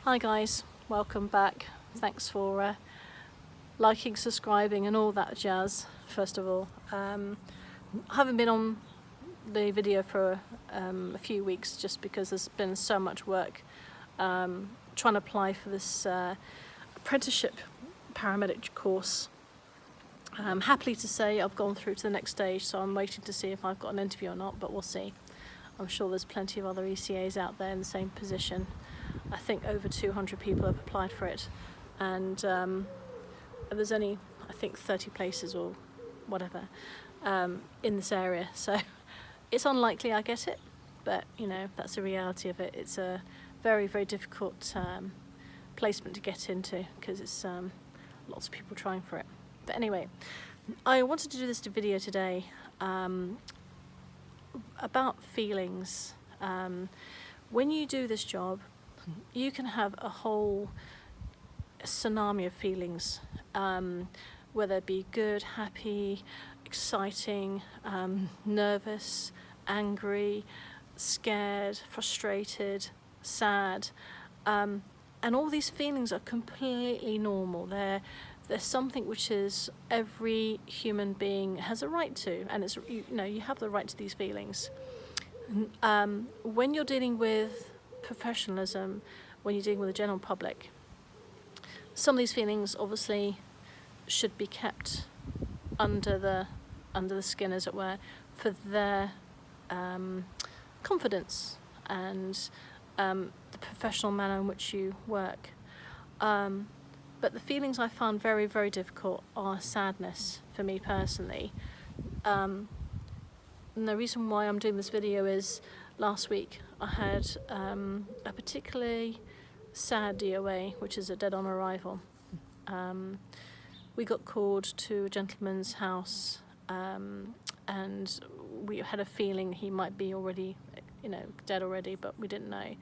Hi guys, welcome back. Thanks for liking, subscribing and all that jazz, first of all. I haven't been on the video for a few weeks just because there's been so much work trying to apply for this apprenticeship paramedic course. Happily to say I've gone through to the next stage, so I'm waiting to see if I've got an interview or not, but we'll see. I'm sure there's plenty of other ECAs out there in the same position. I think over 200 people have applied for it, and there's only, I think, 30 places or whatever in this area, so it's unlikely I get it, but you know, that's the reality of it. It's a very, very difficult placement to get into because it's lots of people trying for it. But anyway, I wanted to do this video today about feelings. When you do this job, you can have a whole tsunami of feelings, whether it be good, happy, exciting, nervous, angry, scared, frustrated, sad, and all these feelings are completely normal. There's something which is every human being has a right to, and it's, you know, you have the right to these feelings. When you're dealing with professionalism, when you're dealing with the general public, some of these feelings obviously should be kept under the skin, as it were, for their confidence and the professional manner in which you work. But the feelings I found very, very difficult are sadness for me personally. And the reason why I'm doing this video is last week I had a particularly sad DOA, which is a dead on arrival. We got called to a gentleman's house and we had a feeling he might be already, you know, dead already, but we didn't know.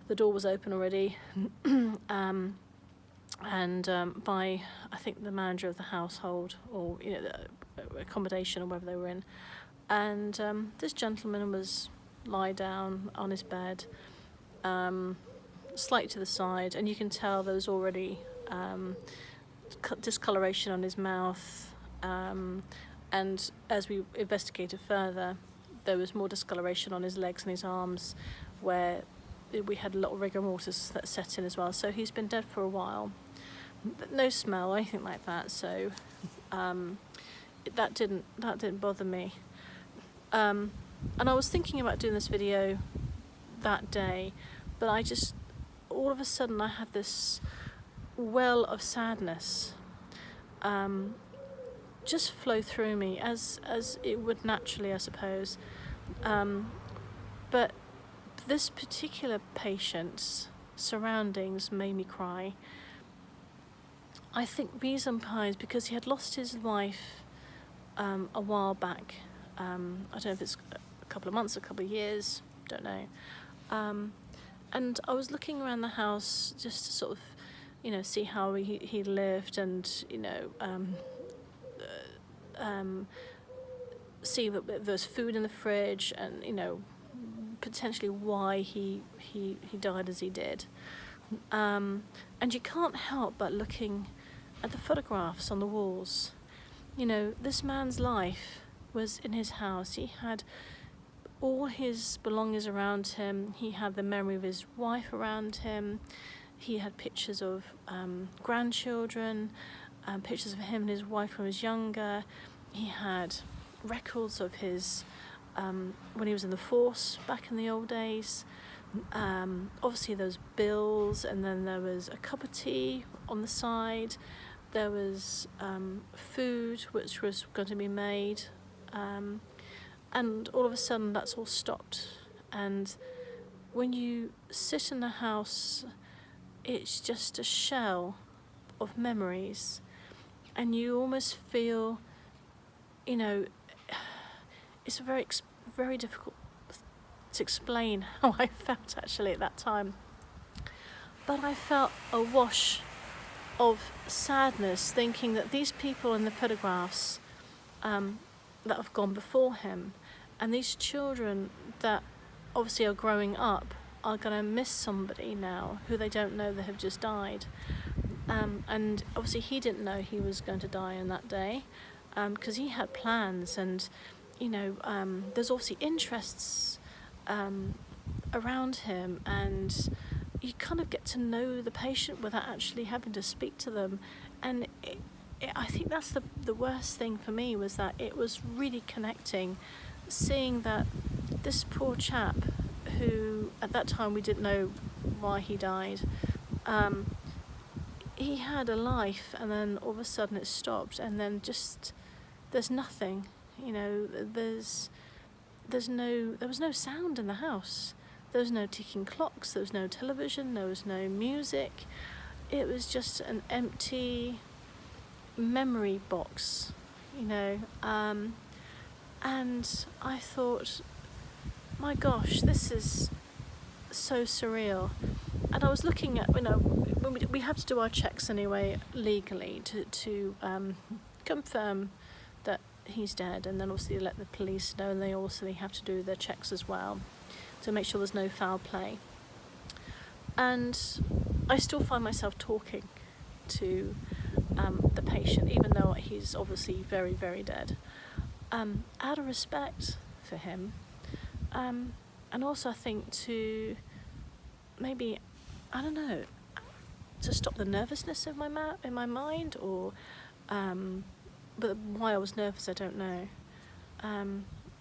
The door was open already. By, I think, the manager of the household, or you know, the accommodation or wherever they were in, and this gentleman was lie down on his bed, slightly to the side, and you can tell there was already discoloration on his mouth, and as we investigated further, there was more discoloration on his legs and his arms, where we had a lot of rigor mortis that set in as well. So he's been dead for a while. No smell or anything like that, so that didn't bother me. And I was thinking about doing this video that day, but I just, all of a sudden I had this well of sadness just flow through me, as it would naturally, I suppose. But this particular patient's surroundings made me cry. I think reason is because he had lost his wife a while back. I don't know if it's a couple of months, a couple of years, don't know. And I was looking around the house just to sort of, you know, see how he lived, and you know, see that there's food in the fridge, and you know, potentially why he died as he did. And you can't help but looking at the photographs on the walls. You know, this man's life was in his house. He had all his belongings around him. He had the memory of his wife around him. He had pictures of grandchildren, pictures of him and his wife when he was younger. He had records of his when he was in the force back in the old days. Obviously there was bills, and then there was a cup of tea on the side. There was food which was going to be made, and all of a sudden that's all stopped. And when you sit in the house, it's just a shell of memories, and you almost feel, you know, it's very difficult to explain how I felt actually at that time, but I felt a wash of sadness, thinking that these people in the photographs that have gone before him, and these children that obviously are growing up, are going to miss somebody now who they don't know that have just died. And obviously he didn't know he was going to die on that day, because he had plans, and there's obviously interests around him, and you kind of get to know the patient without actually having to speak to them. And I think that's the worst thing for me, was that it was really connecting, seeing that this poor chap, who at that time we didn't know why he died, he had a life, and then all of a sudden it stopped, and then just there's nothing. There was no sound in the house. There was no ticking clocks, there was no television, there was no music. It was just an empty memory box, and I thought, my gosh, this is so surreal. And I was looking at, when we have to do our checks anyway, legally, to confirm that he's dead, and then obviously let the police know, and they also have to do their checks as well to make sure there's no foul play. And I still find myself talking to the patient, even though he's obviously very, very dead, out of respect for him, and also I think to maybe, I don't know, to stop the nervousness of in my mind, or but why I was nervous I don't know,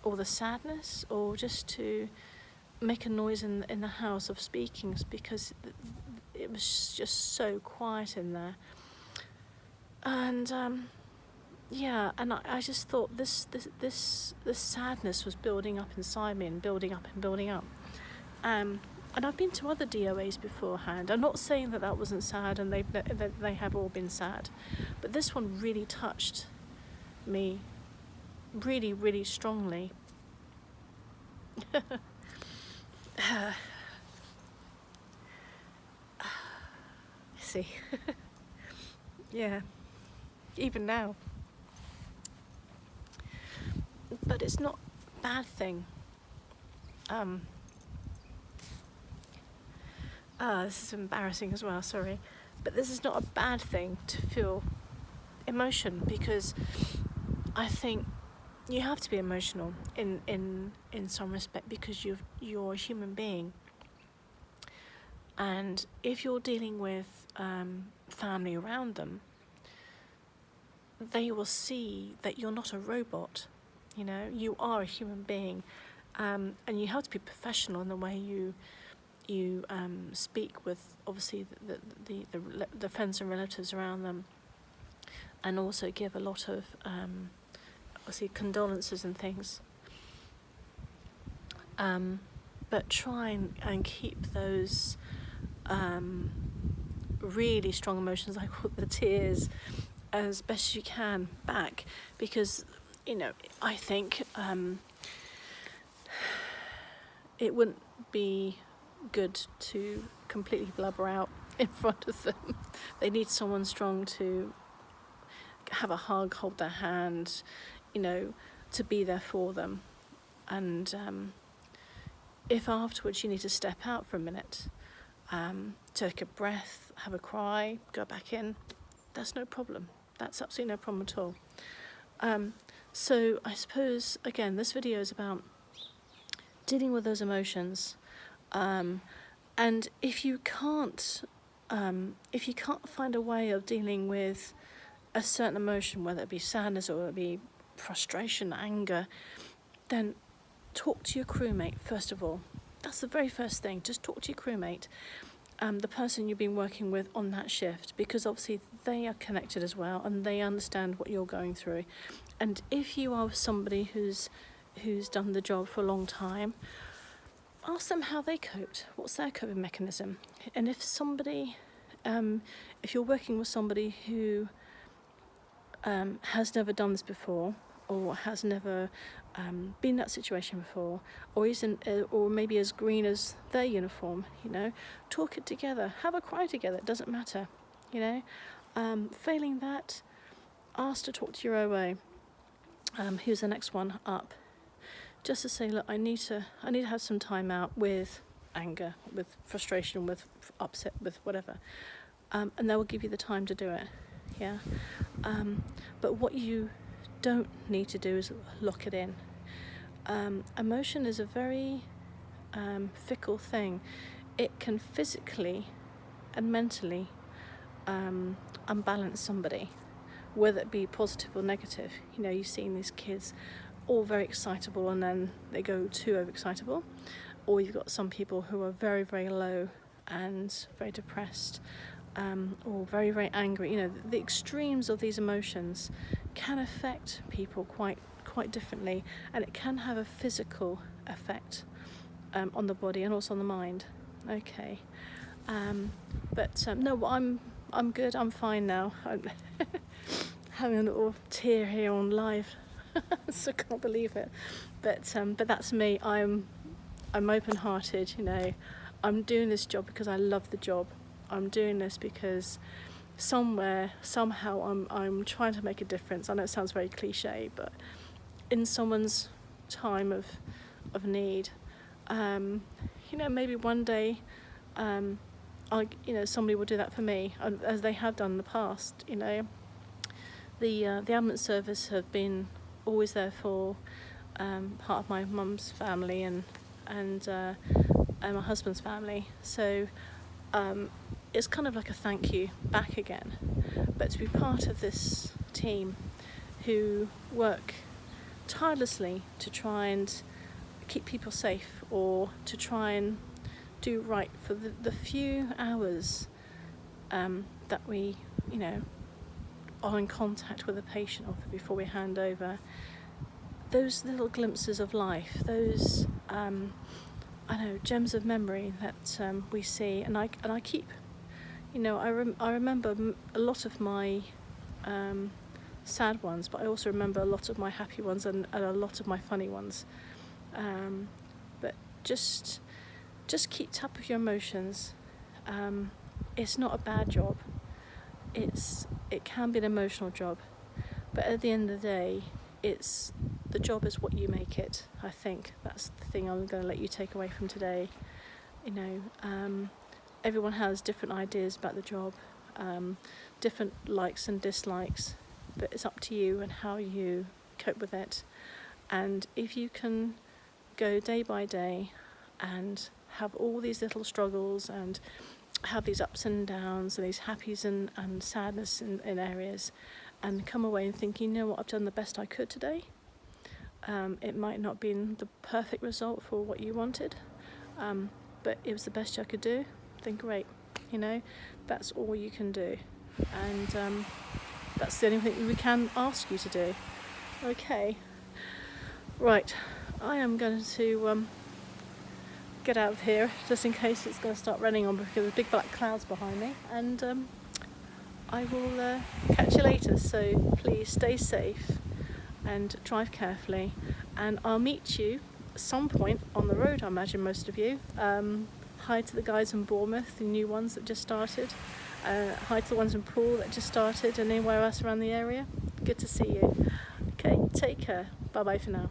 or the sadness, or just to make a noise in the house of speaking, because it was just so quiet in there. And and I just thought this sadness was building up inside me, and building up and building up. And I've been to other DOAs beforehand. I'm not saying that wasn't sad, and they have all been sad, but this one really touched me really, really strongly. See, yeah, even now. But it's not a bad thing. This is embarrassing as well, sorry. But this is not a bad thing to feel emotion, because I think you have to be emotional in some respect, because you're a human being. And if you're dealing with family around them, they will see that you're not a robot. You are a human being, and you have to be professional in the way you speak with, obviously, the friends and relatives around them, and also give a lot of obviously condolences and things. But try and keep those really strong emotions, like the tears, as best as you can back, because I think it wouldn't be good to completely blubber out in front of them. They need someone strong to have a hug, hold their hand, to be there for them. And if afterwards you need to step out for a minute, take a breath, have a cry, go back in, that's no problem. That's absolutely no problem at all. So I suppose, again, this video is about dealing with those emotions. And if you can't find a way of dealing with a certain emotion, whether it be sadness or it be frustration, anger, then talk to your crewmate first of all. That's the very first thing. Just talk to your crewmate, the person you've been working with on that shift, because obviously they are connected as well, and they understand what you're going through. And if you are somebody who's done the job for a long time, ask them how they coped. What's their coping mechanism? And if somebody, if you're working with somebody who has never done this before, or has never been in that situation before, or isn't, or maybe as green as their uniform, talk it together, have a cry together. It doesn't matter, Failing that, ask to talk to your OA. Who's the next one up? Just to say, look, I need to have some time out with anger, with frustration, with upset, with whatever, and they will give you the time to do it. Yeah. But what you don't need to do is lock it in. Emotion is a very fickle thing. It can physically and mentally unbalance somebody, whether it be positive or negative. You know, you've seen these kids all very excitable and then they go too overexcitable, or you've got some people who are very, very low and very depressed, or very, very angry. You know, the extremes of these emotions can affect people quite differently, and it can have a physical effect on the body and also on the mind. Okay. No, I'm good. I'm fine now. I'm having a little tear here on live, so I can't believe it. But that's me. I'm open-hearted. You know, I'm doing this job because I love the job. I'm doing this because somehow I'm trying to make a difference. I know it sounds very cliche, but in someone's time of need, you know, maybe one day, somebody will do that for me, as they have done in the past. You know, the ambulance service have been always there for part of my mum's family and my husband's family. So it's kind of like a thank you back again. But to be part of this team who work tirelessly to try and keep people safe, or to try and do right for the few hours that we, you know, are in contact with a patient before we hand over, those little glimpses of life, those gems of memory that we see, and I keep. You know, I remember a lot of my sad ones, but I also remember a lot of my happy ones and a lot of my funny ones. But just keep top of your emotions. It's not a bad job. It can be an emotional job, but at the end of the day, the job is what you make it. I think that's the thing I'm going to let you take away from today. You know, everyone has different ideas about the job, different likes and dislikes, but it's up to you and how you cope with it. And if you can go day by day and have all these little struggles and have these ups and downs and these happies and sadness in areas, and come away and think, you know what, I've done the best I could today. It might not be the perfect result for what you wanted, but it was the best I could do. Then great, you know, that's all you can do, and that's the only thing we can ask you to do. Okay, right, I am going to get out of here, just in case it's going to start raining on, because there's big black clouds behind me, and I will catch you later. So please stay safe and drive carefully, and I'll meet you at some point on the road, I imagine most of you. Hi to the guys in Bournemouth, the new ones that just started. Hi to the ones in Poole that just started, and anywhere else around the area. Good to see you. Okay, take care. Bye bye for now.